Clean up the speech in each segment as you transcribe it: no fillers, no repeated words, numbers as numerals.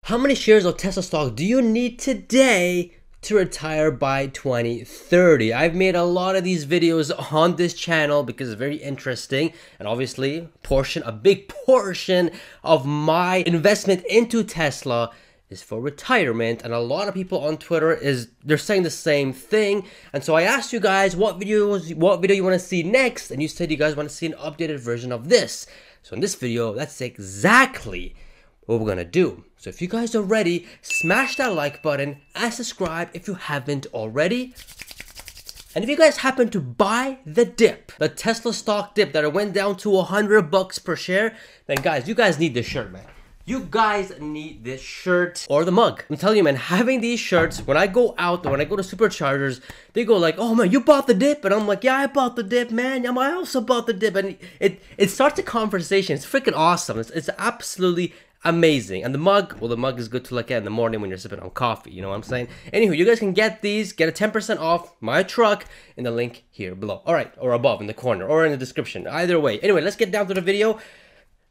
How many shares of Tesla stock do you need today to retire by 2030? I've made a lot of these videos on this channel because it's very interesting, and obviously a big portion of my investment into Tesla is for retirement, and a lot of people on Twitter they're saying the same thing. And so I asked you guys what video you want to see next, and you said you guys want to see an updated version of this. So in this video, that's exactly what we're gonna do. So if you guys are ready, smash that like button and subscribe if you haven't already. And if you guys happen to buy the dip, the Tesla stock dip that it went down to $100 per share, then guys, you guys need this shirt, man. You guys need this shirt or the mug. I'm telling you, man, having these shirts, when I go out, when I go to superchargers, they go like, oh man, you bought the dip? And I'm like, yeah, I bought the dip, man. Yeah, I also bought the dip. And it starts a conversation. It's freaking awesome. It's absolutely amazing. And the mug, well, the mug is good to look at in the morning when you're sipping on coffee, you know what I'm saying? Anywho, you guys can get these, get a 10% off my truck in the link here below. All right, or above in the corner or in the description, either way. Anyway, let's get down to the video.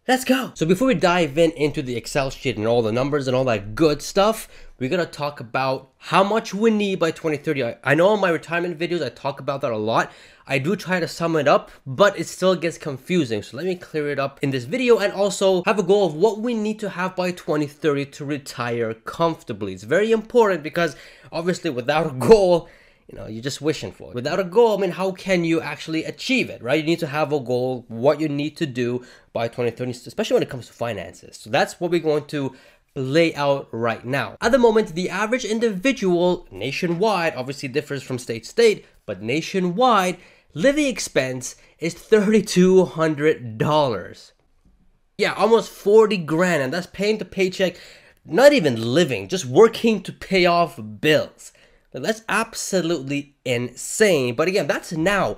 Let's go. So before we dive into the Excel sheet and all the numbers and all that good stuff, we're gonna talk about how much we need by 2030. I know in my retirement videos, I talk about that a lot. I do try to sum it up, but it still gets confusing. So let me clear it up in this video and also have a goal of what we need to have by 2030 to retire comfortably. It's very important because obviously without a goal, you know, you're just wishing for it. Without a goal, I mean, how can you actually achieve it, right? You need to have a goal, what you need to do by 2030, especially when it comes to finances. So that's what we're going to lay out right now. At the moment, the average individual nationwide obviously differs from state to state, but nationwide living expense is $3,200. Yeah, almost 40 grand, and that's paying the paycheck, not even living, just working to pay off bills. That's absolutely insane. But again, that's now.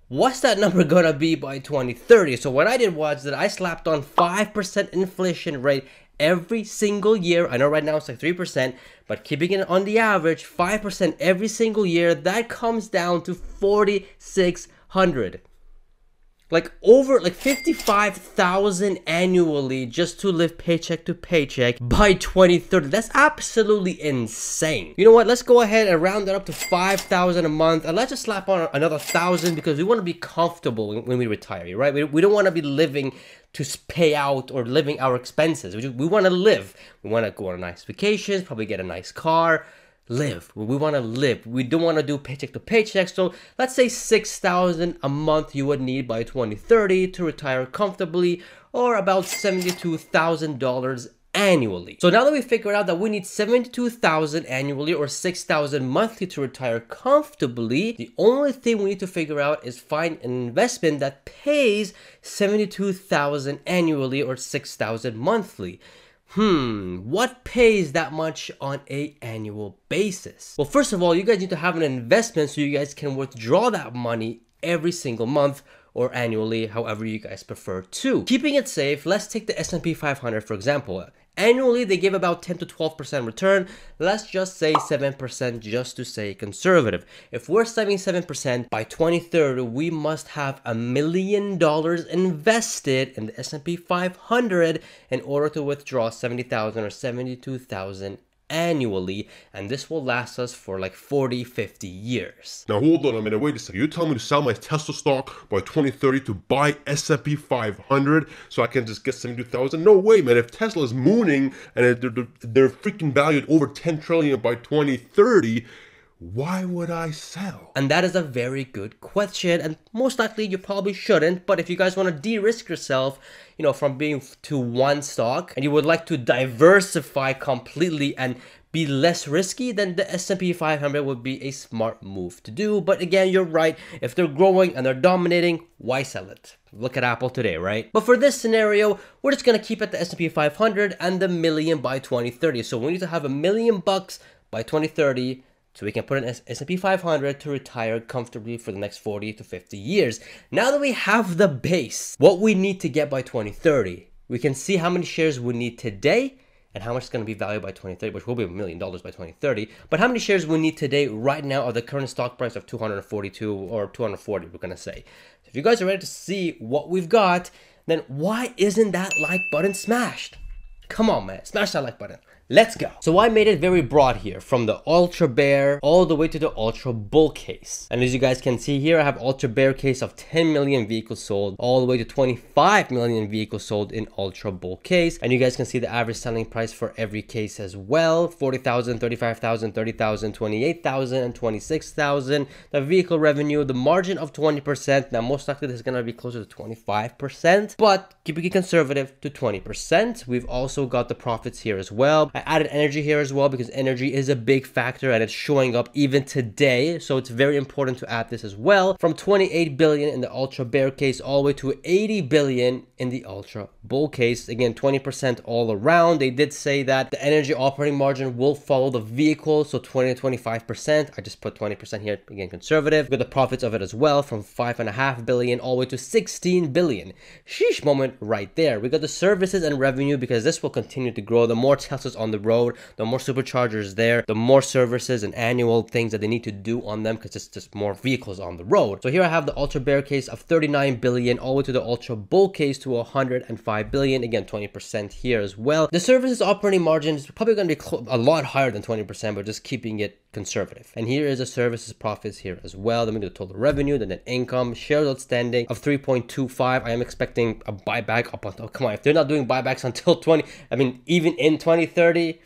What's that number gonna be by 2030? So what I did was that I slapped on 5% inflation rate every single year. I know right now it's like 3%, but keeping it on the average, 5% every single year, that comes down to $4,600. Like over like $55,000 annually just to live paycheck to paycheck by 2030. That's absolutely insane. You know what? Let's go ahead and round that up to $5,000 a month, and let's just slap on another $1,000 because we want to be comfortable when we retire, right? We don't want to be living to pay out or living our expenses. We want to live. We want to go on nice vacations, probably get a nice car. Live. We want to live. We don't want to do paycheck to paycheck. So let's say $6,000 a month you would need by 2030 to retire comfortably, or about $72,000 annually. So now that we figured out that we need $72,000 annually or $6,000 monthly to retire comfortably, the only thing we need to figure out is find an investment that pays $72,000 annually or $6,000 monthly. What pays that much on an annual basis? Well, first of all, you guys need to have an investment so you guys can withdraw that money every single month or annually, however you guys prefer to. Keeping it safe, let's take the S&P 500 for example. Annually, they give about 10 to 12% return. Let's just say 7% just to say conservative. If we're saving 7% by 2030, we must have $1 million invested in the S&P 500 in order to withdraw $70,000 or $72,000 annually, and this will last us for like 40-50 years. Now hold on a minute, wait a second. You're telling me to sell my Tesla stock by 2030 to buy S&P 500 so I can just get 72,000? No way, man. If Tesla is mooning and they're freaking valued over 10 trillion by 2030, why would I sell? And that is a very good question, and most likely you probably shouldn't. But if you guys want to de-risk yourself, you know, from being to one stock, and you would like to diversify completely and be less risky, then the S&P 500 would be a smart move to do. But again, you're right. If they're growing and they're dominating, why sell it? Look at Apple today, right? But for this scenario, we're just gonna keep at the S&P 500 and the million by 2030. So we need to have $1 million by 2030. So we can put an S&P 500 to retire comfortably for the next 40 to 50 years. Now that we have the base, what we need to get by 2030, we can see how many shares we need today and how much it's going to be valued by 2030, which will be $1 million by 2030. But how many shares we need today right now of the current stock price of 242 or 240, we're going to say. So if you guys are ready to see what we've got, then why isn't that like button smashed? Come on, man. Smash that like button. Let's go. So I made it very broad here, from the ultra bear all the way to the ultra bull case. And as you guys can see here, I have ultra bear case of 10 million vehicles sold all the way to 25 million vehicles sold in ultra bull case. And you guys can see the average selling price for every case as well. 40,000, 35,000, 30,000, 28,000, and 26,000. The vehicle revenue, the margin of 20%. Now most likely this is going to be closer to 25%, but keeping it conservative to 20%. We've also got the profits here as well. I added energy here as well because energy is a big factor and it's showing up even today. So it's very important to add this as well. From 28 billion in the ultra bear case all the way to 80 billion in the ultra bull case. Again, 20% all around. They did say that the energy operating margin will follow the vehicle. So 20 to 25%. I just put 20% here, again, conservative. We got the profits of it as well, from 5.5 billion all the way to 16 billion. Sheesh moment right there. We got the services and revenue because this will continue to grow. The more Teslas on the road, the more superchargers there, the more services and annual things that they need to do on them because it's just more vehicles on the road. So here I have the ultra bear case of 39 billion all the way to the ultra bull case to 105 billion. Again, 20% here as well. The services operating margin is probably going to be a lot higher than 20%, but just keeping it conservative. And here is the services profits here as well. Then we do the total revenue, the net income, shares outstanding of 3.25. I am expecting a buyback up until, come on, if they're not doing buybacks until even in 2030,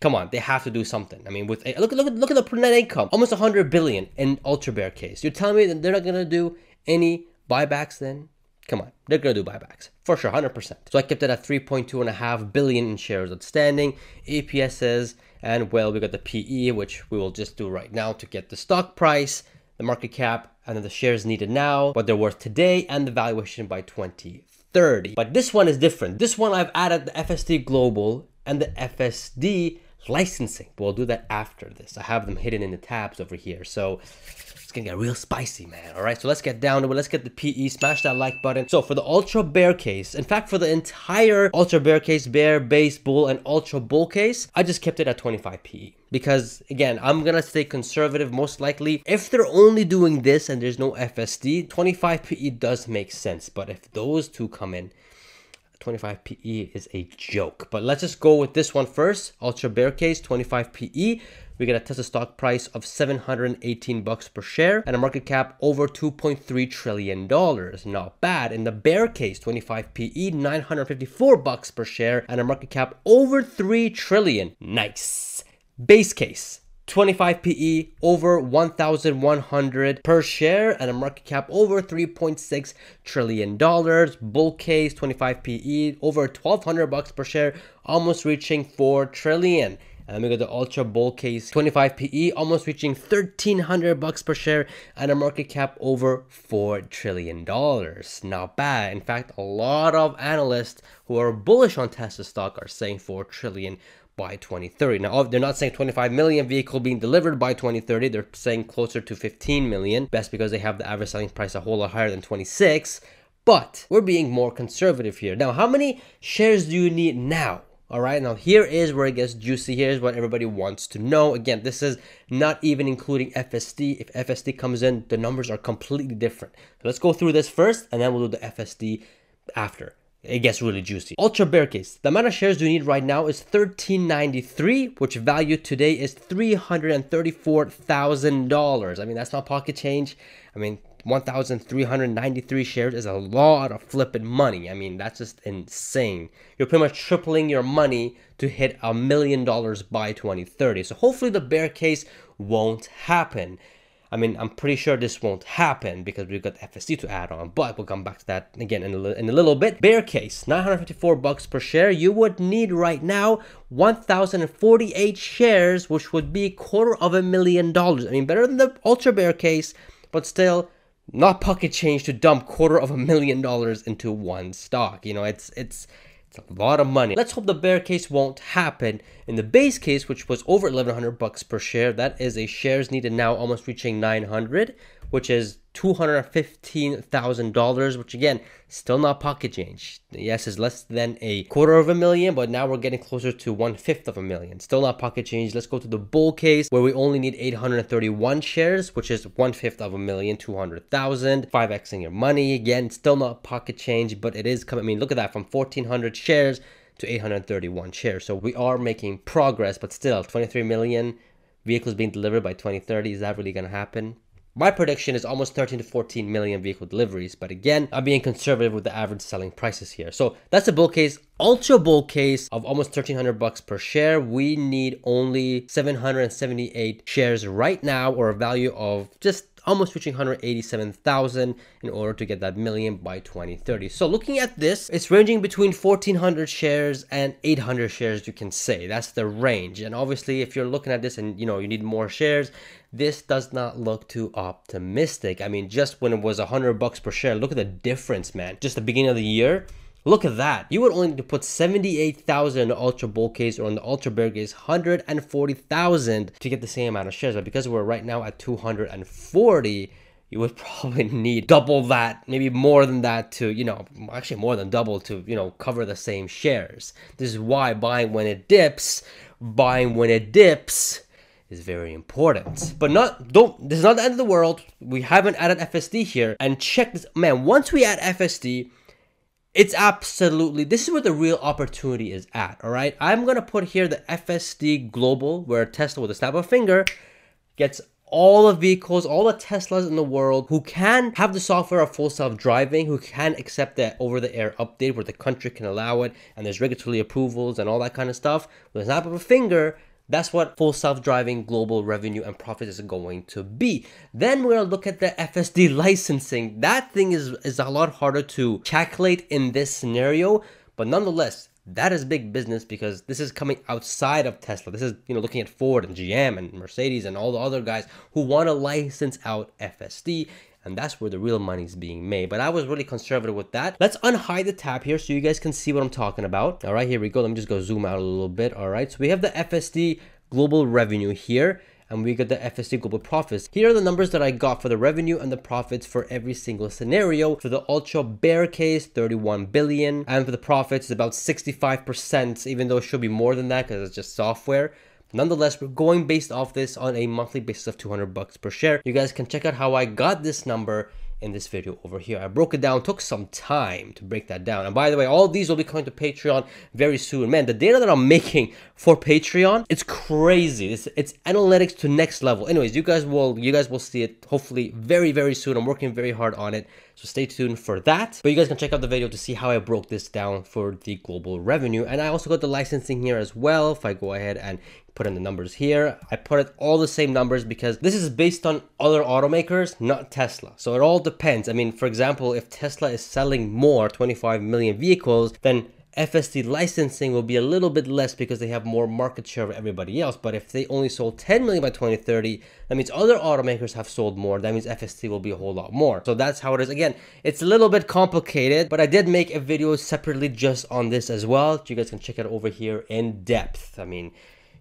come on, they have to do something. I mean, with look at the net income, almost 100 billion in ultra bear case. You're telling me that they're not gonna do any buybacks then? Come on, they're gonna do buybacks for sure, 100%. So I kept it at 3.25 billion in shares outstanding, APSs, and well, we got the PE, which we will just do right now to get the stock price, the market cap, and then the shares needed now, what they're worth today, and the valuation by 2030. But this one is different. This one I've added the FSD Global and the FSD Licensing. But we'll do that after this. I have them hidden in the tabs over here. So it's gonna get real spicy, man. All right, so let's get down to it. Let's get the PE, smash that like button. So for the ultra bear case, in fact, for the entire ultra bear case, bear, base, bull, and ultra bull case, I just kept it at 25 PE. Because again, I'm gonna stay conservative most likely. If they're only doing this and there's no FSD, 25 PE does make sense. But if those two come in, 25 PE is a joke. But let's just go with this one first. Ultra bear case, 25 PE. We get a Tesla stock price of 718 bucks per share and a market cap over $2.3 trillion. Not bad. In the bear case, 25 PE, 954 bucks per share and a market cap over 3 trillion. Nice. Base case, 25 PE, over 1,100 per share and a market cap over $3.6 trillion. Bull case, 25 PE, over 1,200 bucks per share, almost reaching 4 trillion. And then we got the ultra bull case, 25 PE, almost reaching 1,300 bucks per share and a market cap over $4 trillion. Not bad. In fact, a lot of analysts who are bullish on Tesla stock are saying 4 trillion by 2030. Now, they're not saying 25 million vehicle being delivered by 2030. They're saying closer to 15 million. That's because they have the average selling price a whole lot higher than 26. But we're being more conservative here. Now, how many shares do you need now? All right, now here is where it gets juicy. Here's what everybody wants to know. Again, this is not even including FSD. If FSD comes in, the numbers are completely different. So let's go through this first, and then we'll do the FSD after. It gets really juicy. Ultra bear case. The amount of shares you need right now is 1,393, which value today is $334,000. I mean, that's not pocket change. I mean, 1,393 shares is a lot of flipping money. I mean, that's just insane. You're pretty much tripling your money to hit $1 million by 2030. So hopefully the bear case won't happen. I mean, I'm pretty sure this won't happen because we've got FSD to add on, but we'll come back to that again in a little bit. Bear case, 954 bucks per share. You would need right now 1,048 shares, which would be $250,000. I mean, better than the ultra bear case, but still not pocket change to dump $250,000 into one stock. You know, it's a lot of money. Let's hope the bear case won't happen. In the base case, which was over 1,100 bucks per share, that is a shares needed now almost reaching 900, which is $215,000, which again, still not pocket change. Yes, is less than $250,000, but now we're getting closer to 1/5 of a million. Still not pocket change. Let's go to the bull case where we only need 831 shares, which is 1/5 of a million, 200,000, 5xing your money. Again, still not pocket change, but it is coming. I mean, look at that, from 1,400 shares to 831 shares. So we are making progress, but still 23 million vehicles being delivered by 2030. Is that really going to happen? My prediction is almost 13 to 14 million vehicle deliveries. But again, I'm being conservative with the average selling prices here. So that's a bull case. Ultra bull case of almost $1,300 per share. We need only 778 shares right now, or a value of just almost reaching 187,000 in order to get that million by 2030. So looking at this, it's ranging between 1,400 shares and 800 shares, you can say. That's the range. And obviously, if you're looking at this and you need more shares, this does not look too optimistic. I mean, just when it was $100 per share, look at the difference, man. Just the beginning of the year. Look at that. You would only need to put 78,000 in the ultra bull case, or in the ultra bear case 140,000 to get the same amount of shares. But because we're right now at 240, you would probably need double that, maybe more than that to, actually more than double to, cover the same shares. This is why buying when it dips is very important. But this is not the end of the world. We haven't added FSD here. And check this, man, once we add FSD, it's absolutely, this is where the real opportunity is at, all right? I'm going to put here the FSD Global, where Tesla, with a snap of a finger, gets all the vehicles, all the Teslas in the world who can have the software of full self-driving, who can accept that over-the-air update where the country can allow it, and there's regulatory approvals and all that kind of stuff. With a snap of a finger, that's what full self-driving global revenue and profit is going to be. Then we're going to look at the FSD licensing. That thing is a lot harder to calculate in this scenario, but nonetheless, that is big business because this is coming outside of Tesla. This is, looking at Ford and GM and Mercedes and all the other guys who want to license out FSD. And that's where the real money is being made. But I was really conservative with that. Let's unhide the tab here so you guys can see what I'm talking about. All right, here we go. Let me just go zoom out a little bit. All right, so we have the FSD global revenue here, and we got the FSD global profits. Here are the numbers that I got for the revenue and the profits for every single scenario. For the ultra bear case, 31 billion. And for the profits, it's about 65%, even though it should be more than that because it's just software. Nonetheless, we're going based off this on a monthly basis of $200 per share. You guys can check out how I got this number in this video over here. I broke it down, took some time to break that down. And by the way, all these will be coming to Patreon very soon. Man, the data that I'm making for Patreon, it's crazy. It's analytics to next level. Anyways, you guys will see it hopefully very, very soon. I'm working very hard on it, so stay tuned for that. But you guys can check out the video to see how I broke this down for the global revenue. And I also got the licensing here as well. If I go ahead and put in the numbers here, I put it all the same numbers because this is based on other automakers, not Tesla. So it all depends. I mean, for example, if Tesla is selling more, 25 million vehicles, then FSD licensing will be a little bit less because they have more market share of everybody else. But if they only sold 10 million by 2030, that means other automakers have sold more. That means FSD will be a whole lot more. So that's how it is. Again, it's a little bit complicated, but I did make a video separately just on this as well. You guys can check it over here in depth. I mean,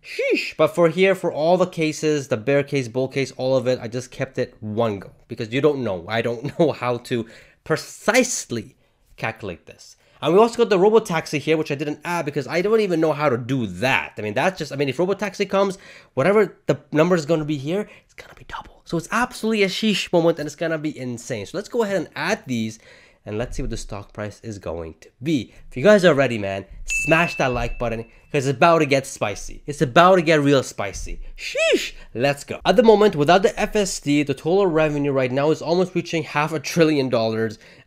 sheesh. But for all the cases, the bear case, bull case, all of it, I just kept it one go because I don't know how to precisely calculate this. And we also got the robotaxi here, which I didn't add because I don't even know how to do that. I mean, that's just, if robotaxi comes, whatever the number is going to be here, it's going to be double. So it's absolutely a sheesh moment and it's going to be insane. So let's go ahead and add these and let's see what the stock price is going to be. If you guys are ready, man, smash that like button because it's about to get spicy. It's about to get real spicy. Sheesh, let's go. At the moment, without the FSD, the total revenue right now is almost reaching $500 billion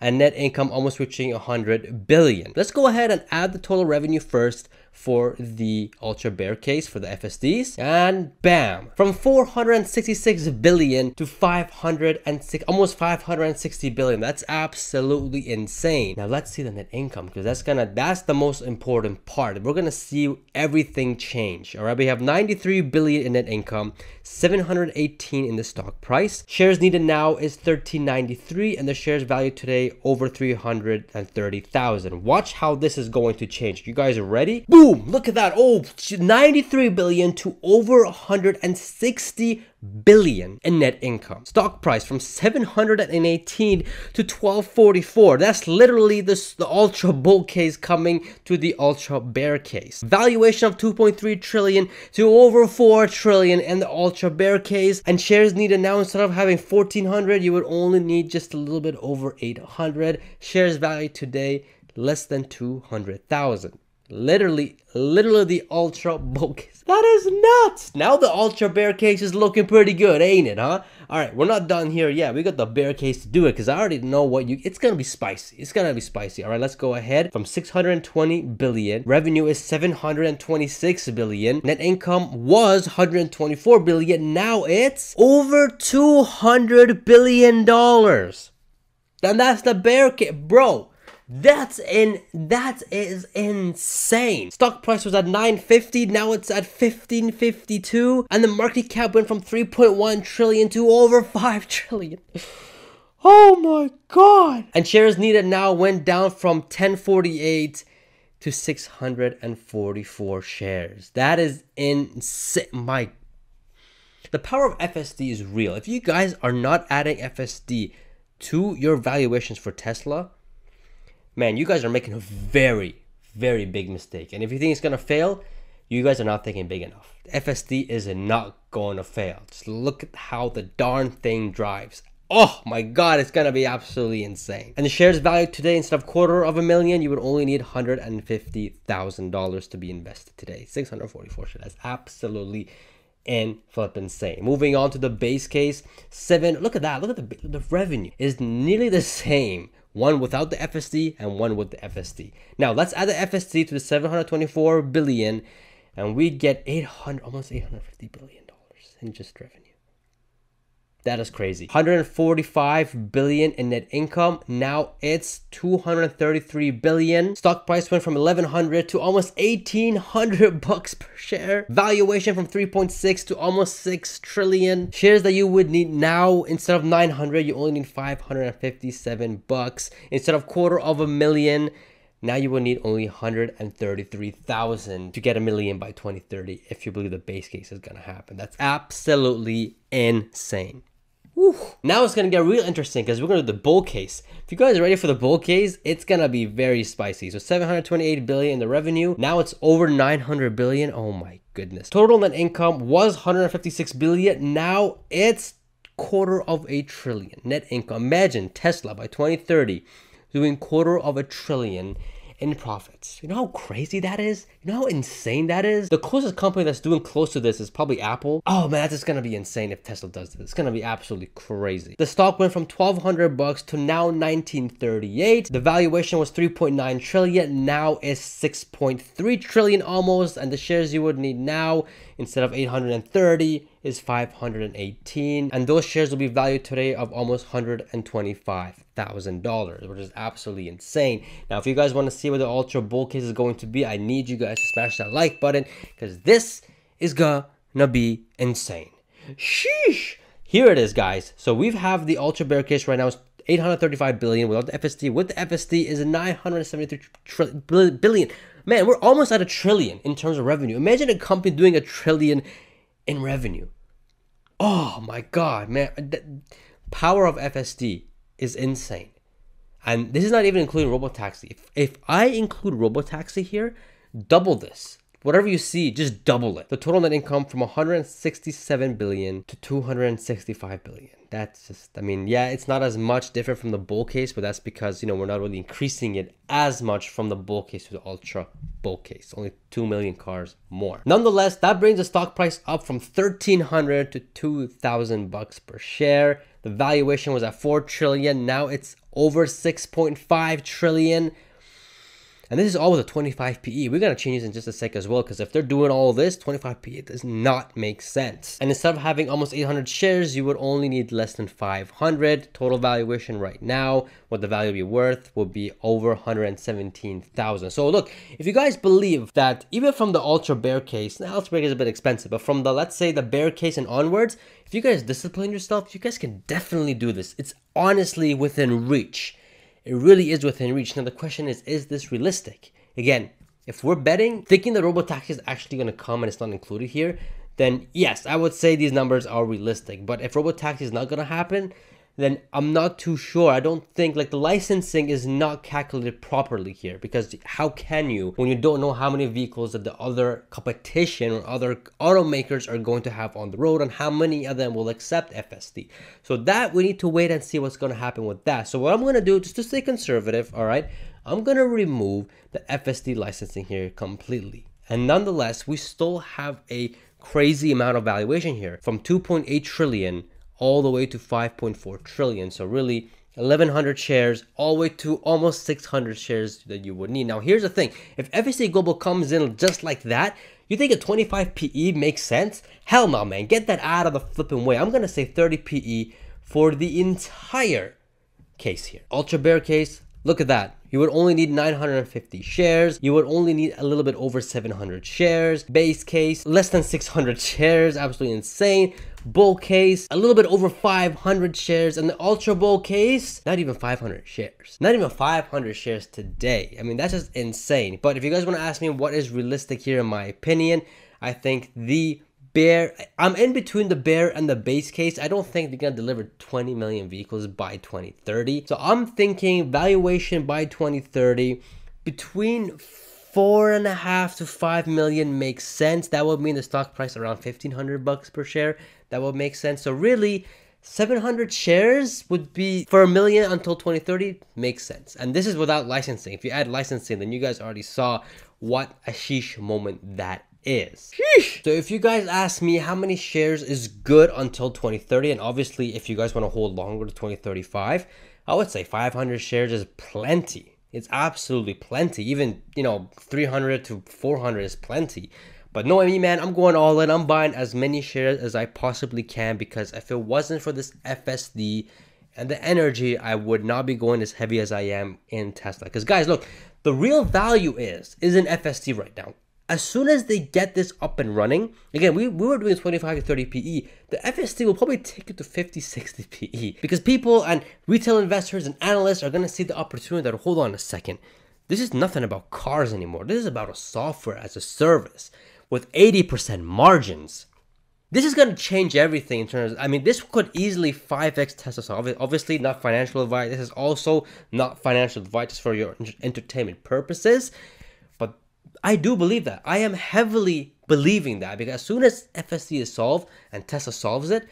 and net income almost reaching 100 billion. Let's go ahead and add the total revenue first for the ultra bear case for the FSDs, and bam, from 466 billion to 506, almost 560 billion. That's absolutely insane. Now let's see the net income because that's the most important part. We're gonna see everything change. All right, we have 93 billion in net income, 718 in the stock price. Shares needed now is 1393, and the shares value today over 330,000. Watch how this is going to change. You guys are ready? Boom! Look at that. Oh, 93 billion to over 160 billion in net income. Stock price from 718 to 1244. That's literally the ultra bull case coming to the ultra bear case. Valuation of 2.3 trillion to over 4 trillion in the ultra bear case. And shares needed now, instead of having 1400, you would only need just a little bit over 800. Shares value today less than 200,000. Literally the ultra bull case. That is nuts. Now the ultra bear case is looking pretty good, ain't it, huh? All right, we're not done here yet. We got the bear case to do it because I already know it's gonna be spicy. It's gonna be spicy. All right, let's go ahead. From 620 billion, revenue is 726 billion. Net income was 124 billion. Now it's over 200 billion dollars. And that's the bear case, bro. That is insane. Stock price was at 950, now it's at 1552, and the market cap went from 3.1 trillion to over 5 trillion. Oh my god. And shares needed now went down from 1048 to 644 shares. That is insane. The power of FSD is real. If you guys are not adding FSD to your valuations for Tesla, man, you guys are making a very, very big mistake. And if you think it's going to fail, you guys are not thinking big enough. FSD is not going to fail. Just look at how the darn thing drives. Oh my god, it's going to be absolutely insane. And the shares valued today, instead of $250,000, you would only need $150,000 to be invested today. 644 shares. That's absolutely insane. Moving on to the base case, look at that. Look at the revenue is nearly the same. One without the FSD and one with the FSD. Now let's add the FSD to the 724 billion, and we get almost $850 billion in just revenue. That is crazy. 145 billion in net income. Now it's 233 billion. Stock price went from 1100 to almost 1800 bucks per share. Valuation from 3.6 to almost 6 trillion. Shares that you would need now, instead of 900, you only need 557 bucks. Instead of $250,000, now you will need only 133,000 to get $1 million by 2030 if you believe the base case is gonna happen. That's absolutely insane. Whew. Now it's gonna get real interesting because we're gonna do the bull case. If you guys are ready for the bull case, it's gonna be very spicy. So 728 billion in the revenue. Now it's over 900 billion. Oh my goodness. Total net income was 156 billion. Now it's $250 billion net income. Imagine Tesla by 2030 doing $250 billion in profits. You know how crazy that is? You know how insane that is? The closest company that's doing close to this is probably Apple. Oh man, that's just gonna be insane if Tesla does this. It's gonna be absolutely crazy. The stock went from 1,200 bucks to now 1938. The valuation was 3.9 trillion. Now it's 6.3 trillion almost. And the shares you would need now, instead of 830, is 518, and those shares will be valued today of almost $125,000, which is absolutely insane. Now, if you guys want to see what the ultra bull case is going to be, I need you guys to smash that like button because this is gonna be insane. Sheesh! Here it is, guys. So we have the ultra bear case right now. It's 835 billion without the FSD. With the FSD is 973 billion. Man, we're almost at $1 trillion in terms of revenue. Imagine a company doing $1 trillion in revenue. Oh my god, man. The power of FSD is insane. And this is not even including robotaxi. If I include robotaxi here, double this. Whatever you see, just double it. The total net income from 167 billion to 265 billion. That's just, I mean, yeah, it's not as much different from the bull case, but that's because, you know, we're not really increasing it as much from the bull case to the ultra bull case. Only 2 million cars more. Nonetheless, that brings the stock price up from 1,300 to 2,000 bucks per share. The valuation was at 4 trillion. Now it's over 6.5 trillion. And this is all with a 25 PE. We're going to change this in just a sec as well, because if they're doing all this, 25 PE does not make sense. And instead of having almost 800 shares, you would only need less than 500. Total valuation right now, what the value will be worth, will be over 117,000. So look, if you guys believe that even from the ultra bear case, now ultra bear case is a bit expensive, but from the, let's say, the bear case and onwards, if you guys discipline yourself, you guys can definitely do this. It's honestly within reach. It really is within reach. Now the question is this realistic? Again, if we're betting, thinking the robotaxi is actually going to come and it's not included here, then yes, I would say these numbers are realistic. But if robotaxi is not going to happen, then I'm not too sure. I don't think, like, the licensing is not calculated properly here, because how can you, when you don't know how many vehicles that the other competition or other automakers are going to have on the road and how many of them will accept FSD? So that we need to wait and see what's going to happen with that. So what I'm going to do, just to stay conservative, all right, I'm gonna remove the FSD licensing here completely. And nonetheless, we still have a crazy amount of valuation here, from 2.8 trillion all the way to 5.4 trillion. So really 1,100 shares all the way to almost 600 shares that you would need. Now here's the thing, if FSD Global comes in just like that, you think a 25 PE makes sense? Hell no, man, get that out of the flipping way. I'm gonna say 30 PE for the entire case here. Ultra bear case, look at that. You would only need 950 shares. You would only need a little bit over 700 shares. Base case, less than 600 shares, absolutely insane. Bull case, a little bit over 500 shares. And the ultra bull case, not even 500 shares. Not even 500 shares today. I mean, that's just insane. But if you guys want to ask me what is realistic here in my opinion, I think the bear, I'm in between the bear and the base case. I don't think they're gonna deliver 20 million vehicles by 2030. So I'm thinking valuation by 2030 between 4.5 to 5 million makes sense. That would mean the stock price around 1,500 bucks per share. That would make sense. So really 700 shares would be for $1 million until 2030 makes sense. And this is without licensing. If you add licensing, then you guys already saw what a sheesh moment that is. Sheesh. So if you guys ask me how many shares is good until 2030, and obviously if you guys want to hold longer to 2035, I would say 500 shares is plenty. It's absolutely plenty. Even, you know, 300 to 400 is plenty. But no, I mean, man, I'm going all in. I'm buying as many shares as I possibly can, because if it wasn't for this FSD and the energy, I would not be going as heavy as I am in Tesla. Because guys, look, the real value is in FSD right now. As soon as they get this up and running, again, we were doing 25 to 30 PE. The FSD will probably take it to 50, 60 PE, because people and retail investors and analysts are going to see the opportunity that, hold on a second, this is nothing about cars anymore. This is about a software as a service with 80% margins. This is going to change everything in terms of, I mean, this could easily 5x Tesla. So obviously not financial advice. This is also not financial advice, just for your entertainment purposes. But I do believe that. I am heavily believing that, because as soon as FSD is solved and Tesla solves it,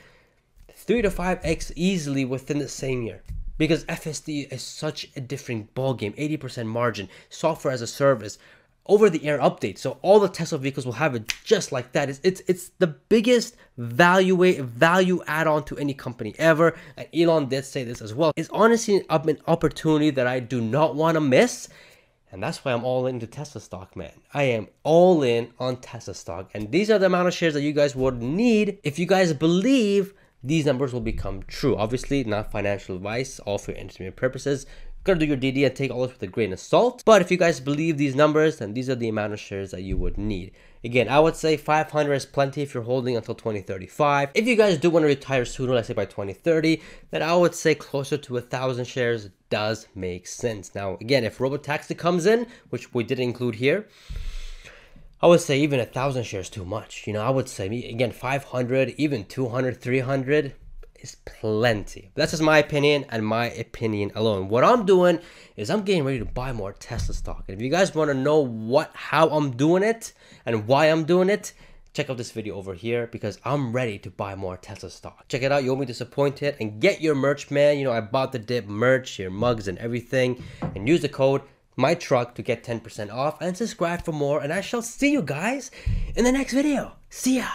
3 to 5x easily within the same year. Because FSD is such a different ballgame. 80% margin, software as a service, over-the-air update. So all the Tesla vehicles will have it just like that. It's the biggest value add-on to any company ever. And Elon did say this as well. It's honestly an opportunity that I do not want to miss. And that's why I'm all into Tesla stock, man. I am all in on Tesla stock. And these are the amount of shares that you guys would need if you guys believe these numbers will become true. Obviously, not financial advice, all for your entertainment purposes. Gotta do your DD and take all this with a grain of salt. But if you guys believe these numbers, then these are the amount of shares that you would need. Again, I would say 500 is plenty if you're holding until 2035. If you guys do want to retire sooner, let's say by 2030, then I would say closer to 1,000 shares does make sense. Now, again, if Robotaxi comes in, which we did include here, I would say even 1,000 shares too much. You know, I would say, again, 500, even 200, 300 is plenty. That's just my opinion and my opinion alone. What I'm doing is I'm getting ready to buy more Tesla stock. And if you guys want to know how I'm doing it and why I'm doing it, check out this video over here, because I'm ready to buy more Tesla stock. Check it out. You won't be disappointed. And get your merch, man. You know, I bought the dip merch, your mugs and everything. And use the code MyTruck to get 10% off, and subscribe for more. And I shall see you guys in the next video. See ya.